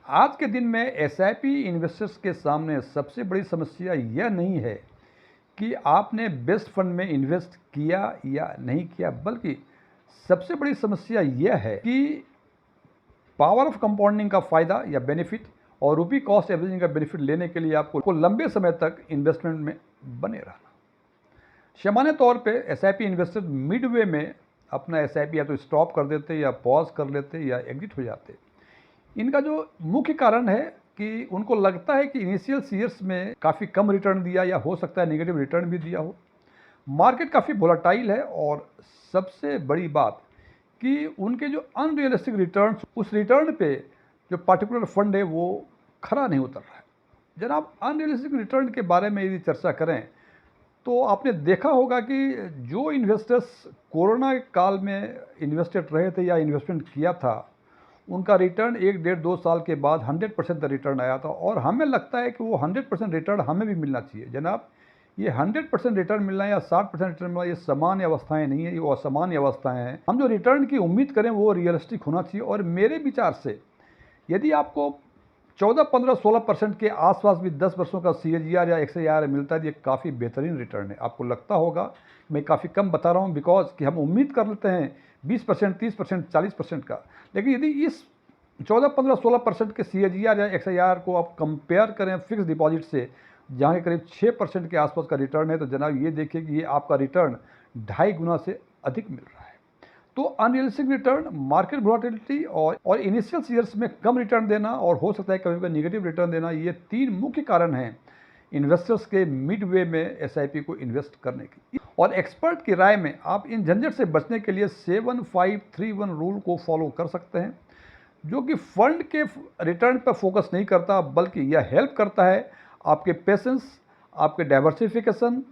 आज के दिन में एसआईपी इन्वेस्टर्स के सामने सबसे बड़ी समस्या यह नहीं है कि आपने बेस्ट फंड में इन्वेस्ट किया या नहीं किया, बल्कि सबसे बड़ी समस्या यह है कि पावर ऑफ कंपाउंडिंग का फ़ायदा या बेनिफिट और रुपी कॉस्ट एवरेजिंग का बेनिफिट लेने के लिए आपको लंबे समय तक इन्वेस्टमेंट में बने रहना। सामान्य तौर पे एसआईपी इन्वेस्टर मिडवे में अपना एसआईपी या तो स्टॉप कर देते या पॉज कर लेते या एग्जिट हो जाते। इनका जो मुख्य कारण है कि उनको लगता है कि इनिशियल ईयर्स में काफ़ी कम रिटर्न दिया या हो सकता है नेगेटिव रिटर्न भी दिया हो। मार्केट काफ़ी वोलेटाइल है और सबसे बड़ी बात कि उनके जो अनरियलिस्टिक रिटर्न, उस रिटर्न पे जो पर्टिकुलर फंड है वो खरा नहीं उतर रहा है। जनाब, अनरियलिस्टिक रिटर्न के बारे में यदि चर्चा करें तो आपने देखा होगा कि जो इन्वेस्टर्स कोरोना काल में इन्वेस्टेड रहे थे या इन्वेस्टमेंट किया था, उनका रिटर्न 1 डेढ़ 2 साल के बाद 100% रिटर्न आया था और हमें लगता है कि वो 100% रिटर्न हमें भी मिलना चाहिए। जनाब, ये 100% रिटर्न मिलना या 60% रिटर्न मिलना, ये सामान्य अवस्थाएं नहीं है, ये असामान्य अवस्थाएं हैं। हम जो रिटर्न की उम्मीद करें वो रियलिस्टिक होना चाहिए। और मेरे विचार से यदि आपको 14, 15, 16% के आसपास भी 10 वर्षों का CAGR या XAR मिलता है, ये काफ़ी बेहतरीन रिटर्न है। आपको लगता होगा मैं काफ़ी कम बता रहा हूँ बिकॉज कि हम उम्मीद कर लेते हैं 20%, 30%, 40% का, लेकिन यदि इस 14, 15, 16% के CAGR या XAR को आप कंपेयर करें फिक्स डिपॉजिट से, जहाँ के करीब 6% के आसपास का रिटर्न है, तो जनाब ये देखिए कि ये आपका रिटर्न 2.5 गुना से अधिक मिल रहा है। तो अनरियलिस्टिक रिटर्न, मार्केट वोलेटिलिटी और इनिशियल ईयर्स में कम रिटर्न देना और हो सकता है कभी कभी नेगेटिव रिटर्न देना, ये 3 मुख्य कारण हैं इन्वेस्टर्स के मिड वे में एसआईपी को इन्वेस्ट करने की। और एक्सपर्ट की राय में आप इन झंझट से बचने के लिए 7531 रूल को फॉलो कर सकते हैं, जो कि फंड के रिटर्न पर फोकस नहीं करता, बल्कि यह हेल्प करता है आपके पेशेंस, आपके डाइवर्सिफिकेशन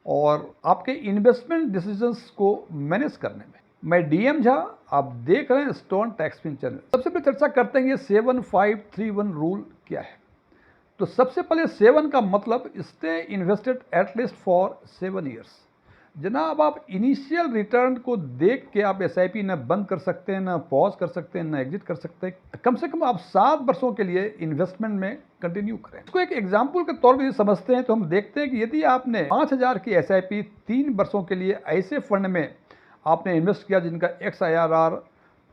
और आपके इन्वेस्टमेंट डिसीजंस को मैनेज करने में। मैं DM झा, आप देख रहे हैं स्टोन टैक्सपिन चैनल। सबसे पहले चर्चा करते हैं ये 7531 रूल क्या है। तो सबसे पहले 7 का मतलब stay invested at least for 7 years. जनाब, आप इनिशियल रिटर्न को देख के आप एसआईपी न बंद कर सकते हैं, न पॉज कर सकते हैं, न एग्जिट कर सकते हैं। कम से कम आप 7 वर्षों के लिए इन्वेस्टमेंट में कंटिन्यू करें। इसको एक एग्जाम्पल के तौर पर समझते हैं तो हम देखते हैं कि यदि आपने 5000 की एसआईपी 3 वर्षों के लिए ऐसे फंड में आपने इन्वेस्ट किया जिनका XIRR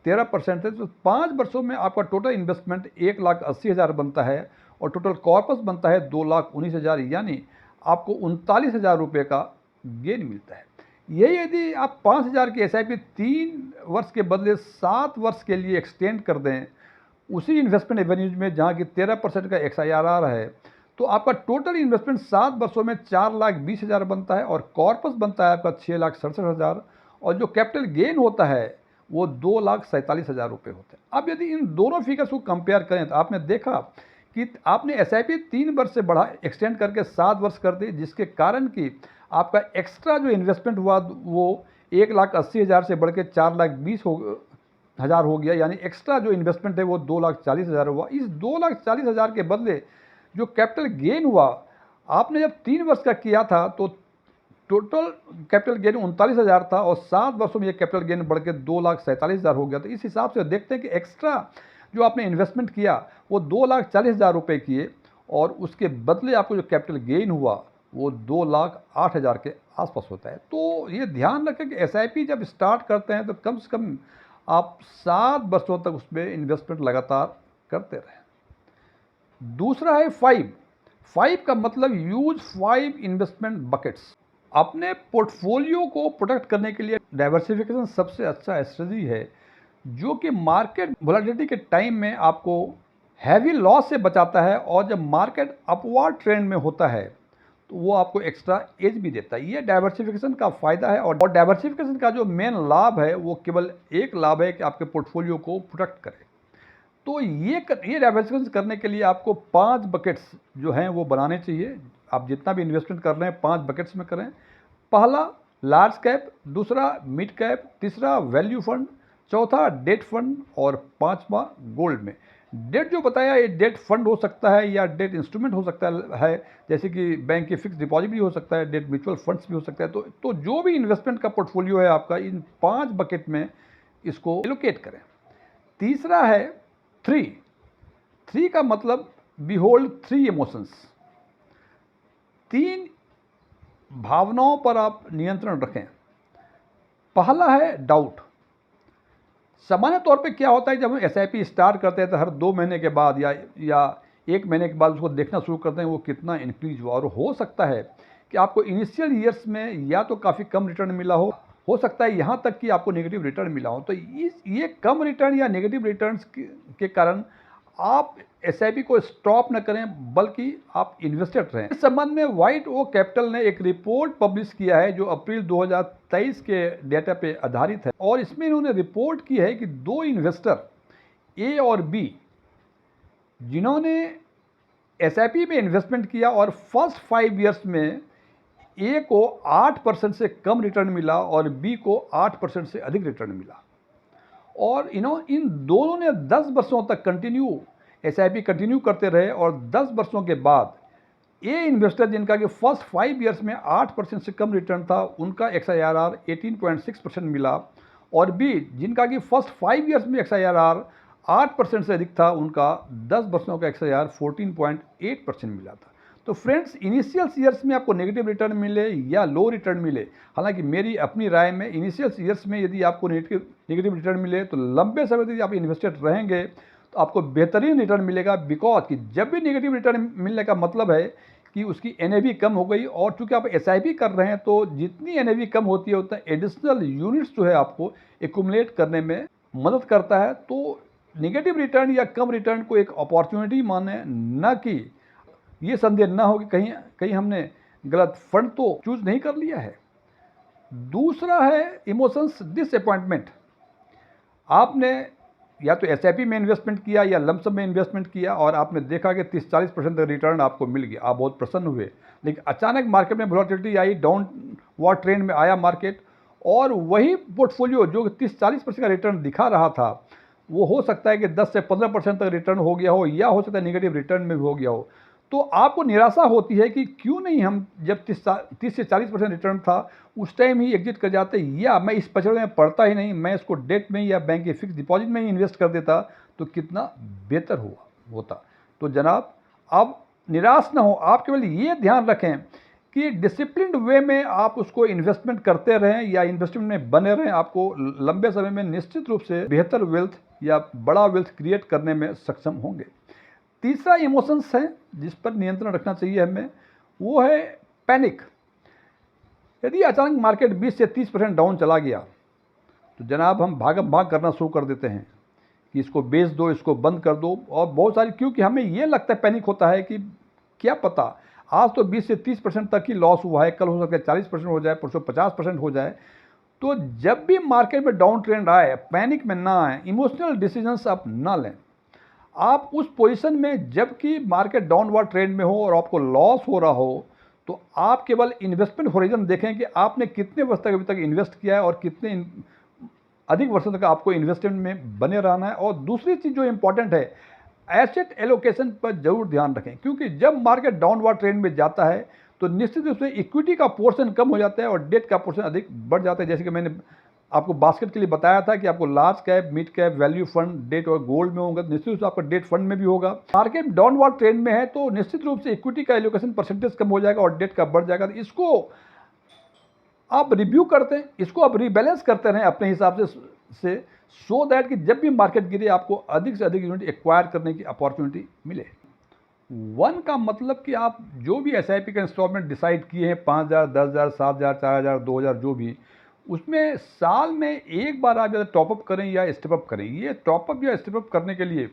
13% है, तो 5 वर्षों में आपका टोटल इन्वेस्टमेंट 1,80,000 बनता है और टोटल कॉर्पस बनता है 2,19,000, यानी आपको 39,000 रुपये का गेन मिलता है। यही यदि आप 5,000 की एसआईपी 3 वर्ष के बदले 7 वर्ष के लिए एक्सटेंड कर दें उसी इन्वेस्टमेंट एवेन्यूज में, जहाँ की 13% का XIRR है, तो आपका टोटल इन्वेस्टमेंट 7 वर्षों में 4,20,000 बनता है और कॉर्पस बनता है आपका 6,67,000 और जो कैपिटल गेन होता है वो 2,47,000 रुपये होते हैं। अब यदि इन दोनों फिगर्स को कंपेयर करें तो आपने देखा कि आपने एसआईपी 3 वर्ष से बढ़ा एक्सटेंड करके 7 वर्ष कर दी, जिसके कारण कि आपका एक्स्ट्रा जो इन्वेस्टमेंट हुआ वो 1,80,000 से बढ़ के 4,20,000 हो गया, यानी एक्स्ट्रा जो इन्वेस्टमेंट है वो 2,40,000 हुआ। इस 2,40,000 के बदले जो कैपिटल गेन हुआ, आपने जब 3 वर्ष का किया था तो टोटल कैपिटल गेन 39,000 था और 7 वर्षों में ये कैपिटल गेन बढ़ के 2,47,000 हो गया। तो इस हिसाब से देखते हैं कि एक्स्ट्रा जो आपने इन्वेस्टमेंट किया वो 2,40,000 रुपये किए और उसके बदले आपको जो कैपिटल गेन हुआ वो 2,08,000 के आसपास होता है। तो ये ध्यान रखें कि एसआईपी जब स्टार्ट करते हैं तो कम से कम आप 7 वर्षों तक उसमें इन्वेस्टमेंट लगातार करते रहें। दूसरा है 5 का मतलब यूज 5 इन्वेस्टमेंट बकेट्स। अपने पोर्टफोलियो को प्रोटेक्ट करने के लिए डाइवर्सिफिकेशन सबसे अच्छा स्ट्रेटजी है, जो कि मार्केट वोलेटिलिटी के टाइम में आपको हैवी लॉस से बचाता है और जब मार्केट अपवर्ड ट्रेंड में होता है तो वो आपको एक्स्ट्रा एज भी देता है। ये डाइवर्सिफिकेशन का फ़ायदा है और डाइवर्सिफिकेशन का जो मेन लाभ है वो केवल एक लाभ है कि आपके पोर्टफोलियो को प्रोटेक्ट करे। तो ये डाइवर्सिफिकेशन करने के लिए आपको 5 बकेट्स जो हैं वो बनाने चाहिए। आप जितना भी इन्वेस्टमेंट कर रहे हैं 5 बकेट्स में करें। पहला लार्ज कैप, दूसरा मिड कैप, तीसरा वैल्यू फंड, चौथा डेट फंड और 5वां गोल्ड में। डेट जो बताया ये डेट फंड हो सकता है या डेट इंस्ट्रूमेंट हो सकता है, जैसे कि बैंक की फिक्स डिपॉजिट भी हो सकता है, डेट म्यूचुअल फंड्स भी हो सकता है। तो जो भी इन्वेस्टमेंट का पोर्टफोलियो है आपका, इन 5 बकेट में इसको एलोकेट करें। तीसरा है 3 3 का मतलब बिहोल्ड 3 इमोशंस, 3 भावनाओं पर आप नियंत्रण रखें। पहला है डाउट। सामान्य तौर पे क्या होता है, जब हम एसआईपी स्टार्ट करते हैं तो हर 2 महीने के बाद या 1 महीने के बाद उसको देखना शुरू करते हैं वो कितना इंक्रीज हुआ। और हो सकता है कि आपको इनिशियल ईयर्स में या तो काफ़ी कम रिटर्न मिला हो सकता है यहाँ तक कि आपको नेगेटिव रिटर्न मिला हो। तो ये कम रिटर्न या नेगेटिव रिटर्न्स के कारण आप एसआईपी को स्टॉप न करें बल्कि आप इन्वेस्टेड रहें। इस संबंध में व्हाइट ओक कैपिटल ने एक रिपोर्ट पब्लिश किया है जो अप्रैल 2023 के डेटा पे आधारित है, और इसमें इन्होंने रिपोर्ट की है कि 2 इन्वेस्टर ए और बी जिन्होंने एसआईपी में इन्वेस्टमेंट किया और फर्स्ट 5 ईयर्स में ए को 8% से कम रिटर्न मिला और बी को 8% से अधिक रिटर्न मिला, और इन दोनों ने 10 वर्षों तक एसआईपी कंटिन्यू करते रहे, और 10 वर्षों के बाद ए इन्वेस्टर जिनका कि फर्स्ट 5 ईयर्स में 8% से कम रिटर्न था उनका XIRR 18.6% मिला, और बी जिनका कि फर्स्ट 5 ईयर्स में XIRR 8% से अधिक था उनका 10 वर्षों का XIRR 14.8% मिला था। तो फ्रेंड्स, इनिशियल ईयर्स में आपको नेगेटिव रिटर्न मिले या लो रिटर्न मिले, हालांकि मेरी अपनी राय में इनिशियल ईयर्स में यदि आपको नेगेटिव रिटर्न मिले तो लंबे समय तक यदि आप इन्वेस्टेड रहेंगे तो आपको बेहतरीन रिटर्न मिलेगा। बिकॉज कि जब भी नेगेटिव रिटर्न मिलने का मतलब है कि उसकी NAV कम हो गई, और चूंकि आप SIP कर रहे हैं तो जितनी NAV कम होती है उतना एडिशनल यूनिट्स जो है आपको एक्यूमुलेट करने में मदद करता है। तो नेगेटिव रिटर्न या कम रिटर्न को एक अपॉर्चुनिटी माने, न कि ये संदेह ना हो कि कहीं हमने गलत फंड तो चूज नहीं कर लिया है। दूसरा है इमोशंस डिसअपॉइंटमेंट। आपने या तो एसआईपी में इन्वेस्टमेंट किया या लमसम में इन्वेस्टमेंट किया और आपने देखा कि 30-40% तक रिटर्न आपको मिल गया, आप बहुत प्रसन्न हुए, लेकिन अचानक मार्केट में वोलेटिलिटी आई, डाउनवर्ड ट्रेंड में आया मार्केट, और वही पोर्टफोलियो जो 30-40% का रिटर्न दिखा रहा था वो हो सकता है कि 10 से 15% तक रिटर्न हो गया हो, या हो सकता है नेगेटिव रिटर्न में भी हो गया हो। तो आपको निराशा होती है कि क्यों नहीं हम जब 30 से 40% रिटर्न था उस टाइम ही एग्जिट कर जाते, या मैं इस पचड़े में पड़ता ही नहीं, मैं इसको डेट में या बैंक के फिक्स डिपॉजिट में ही इन्वेस्ट कर देता तो कितना बेहतर होता। तो जनाब, अब निराश ना हो, आप केवल ये ध्यान रखें कि डिसिप्लिन्ड वे में आप उसको इन्वेस्टमेंट करते रहें या इन्वेस्टमेंट में बने रहें, आपको लंबे समय में निश्चित रूप से बेहतर वेल्थ या बड़ा वेल्थ क्रिएट करने में सक्षम होंगे। तीसरा इमोशंस है जिस पर नियंत्रण रखना चाहिए हमें, वो है पैनिक। यदि अचानक मार्केट 20 से 30% डाउन चला गया तो जनाब हम भागम भाग करना शुरू कर देते हैं कि इसको बेच दो, इसको बंद कर दो, और बहुत सारी, क्योंकि हमें ये लगता है, पैनिक होता है कि क्या पता आज तो 20 से 30% तक ही लॉस हुआ है, कल हो सकता है 40% हो जाए, परसों 50% हो जाए। तो जब भी मार्केट में डाउन ट्रेंड आए, पैनिक में ना आए, इमोशनल डिसीजंस आप ना लें। आप उस पोजीशन में जबकि मार्केट डाउनवर्ड ट्रेंड में हो और आपको लॉस हो रहा हो तो आप केवल इन्वेस्टमेंट होरिजन देखें कि आपने कितने वर्ष तक अभी तक इन्वेस्ट किया है और कितने अधिक वर्षों तक आपको इन्वेस्टमेंट में बने रहना है। और दूसरी चीज़ जो इम्पॉर्टेंट है, एसेट एलोकेशन पर जरूर ध्यान रखें, क्योंकि जब मार्केट डाउनवर्ड ट्रेंड में जाता है तो निश्चित रूप से इक्विटी का पोर्शन कम हो जाता है और डेट का पोर्शन अधिक बढ़ जाता है। जैसे कि मैंने आपको बास्केट के लिए बताया था कि आपको large cap, mid cap, value fund, debt और गोल्ड में होगा, निश्चित रूप से आपका डेट फंड में भी होगा। मार्केट डाउनवर्ड ट्रेंड में है तो निश्चित रूप से इक्विटी का एलोकेशन परसेंटेज कम हो जाएगा और डेट का बढ़ जाएगा। तो इसको आप रिव्यू करते हैं, इसको आप रीबैलेंस करते रहें अपने हिसाब से सो दैट कि जब भी मार्केट गिरे आपको अधिक से अधिक यूनिट एक्वायर करने की अपॉर्चुनिटी मिले। 1 का मतलब कि आप जो भी एसआईपी का इंस्टॉलमेंट डिसाइड किए हैं, 5,000, 10,000, 7,000, 4,000, 2,000, जो भी, उसमें साल में एक बार आप टॉपअप करें या स्टेपअप करें। ये टॉपअप या स्टेपअप करने के लिए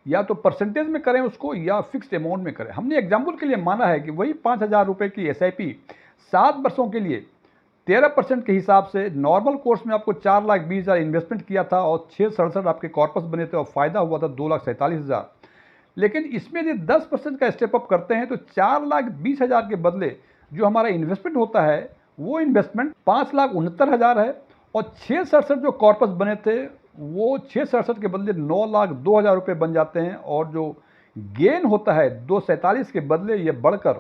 या तो परसेंटेज में करें उसको या फिक्स्ड अमाउंट में करें। हमने एग्जाम्पल के लिए माना है कि वही 5,000 रुपये की एसआईपी 7 वर्षों के लिए 13% के हिसाब से नॉर्मल कोर्स में आपको 4,20,000 इन्वेस्टमेंट किया था और 667 आपके कॉर्पस बने थे और फ़ायदा हुआ था 2,47,000। लेकिन इसमें यदि 10% का स्टेप अप करते हैं तो 4,20,000 के बदले जो हमारा इन्वेस्टमेंट होता है वो इन्वेस्टमेंट 5,69,000 है, और 667 जो कॉर्पस बने थे वो 667 के बदले 9,02,000 रुपये बन जाते हैं, और जो गेन होता है 247 के बदले ये बढ़कर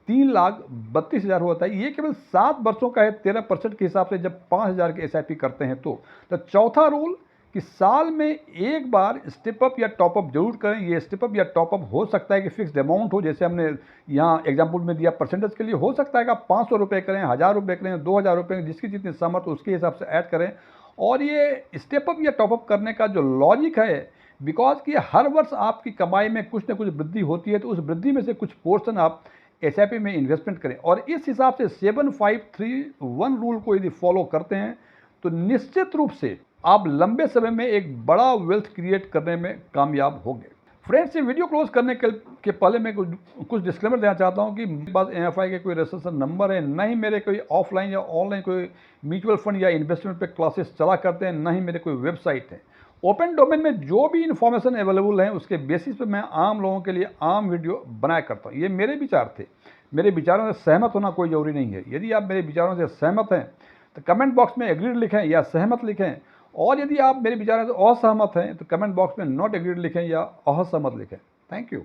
3,32,000 होता है। ये केवल 7 वर्षों का है, 13% के हिसाब से जब 5,000 के एसआईपी करते हैं तो चौथा रूल कि साल में एक बार स्टेप अप या टॉप अप जरूर करें। ये स्टेप अप या टॉप अप हो सकता है कि फिक्स्ड अमाउंट हो, जैसे हमने यहाँ एग्जांपल में दिया परसेंटेज के लिए, हो सकता है कि आप 500 रुपये करें, 1000 रुपये करें, 2000 रुपये, जिसकी जितनी समर्थ उसके हिसाब से ऐड करें। और ये स्टेप अप या टॉप अप करने का जो लॉजिक है, बिकॉज कि हर वर्ष आपकी कमाई में कुछ ना कुछ वृद्धि होती है, तो उस वृद्धि में से कुछ पोर्शन आप एसआईपी में इन्वेस्टमेंट करें। और इस हिसाब से 7531 रूल को यदि फॉलो करते हैं तो निश्चित रूप से आप लंबे समय में एक बड़ा वेल्थ क्रिएट करने में कामयाब होंगे। फ्रेंड्स, ये वीडियो क्लोज करने के पहले मैं कुछ डिस्क्लेमर देना चाहता हूँ कि मेरे पास एमएफआई के कोई रजिस्ट्रेशन नंबर है, न ही मेरे कोई ऑफलाइन या ऑनलाइन कोई म्यूचुअल फंड या इन्वेस्टमेंट पे क्लासेस चला करते हैं, न ही मेरे कोई वेबसाइट है। ओपन डोमेन में जो भी इन्फॉर्मेशन अवेलेबल है उसके बेसिस पे मैं आम लोगों के लिए आम वीडियो बनाया करता हूँ। ये मेरे विचार थे, मेरे विचारों से सहमत होना कोई जरूरी नहीं है। यदि आप मेरे विचारों से सहमत हैं तो कमेंट बॉक्स में एग्रीड लिखें या सहमत लिखें, और यदि आप मेरे विचारों से असहमत हैं तो कमेंट बॉक्स में नॉट एग्रीड लिखें या असहमत लिखें। Thank you.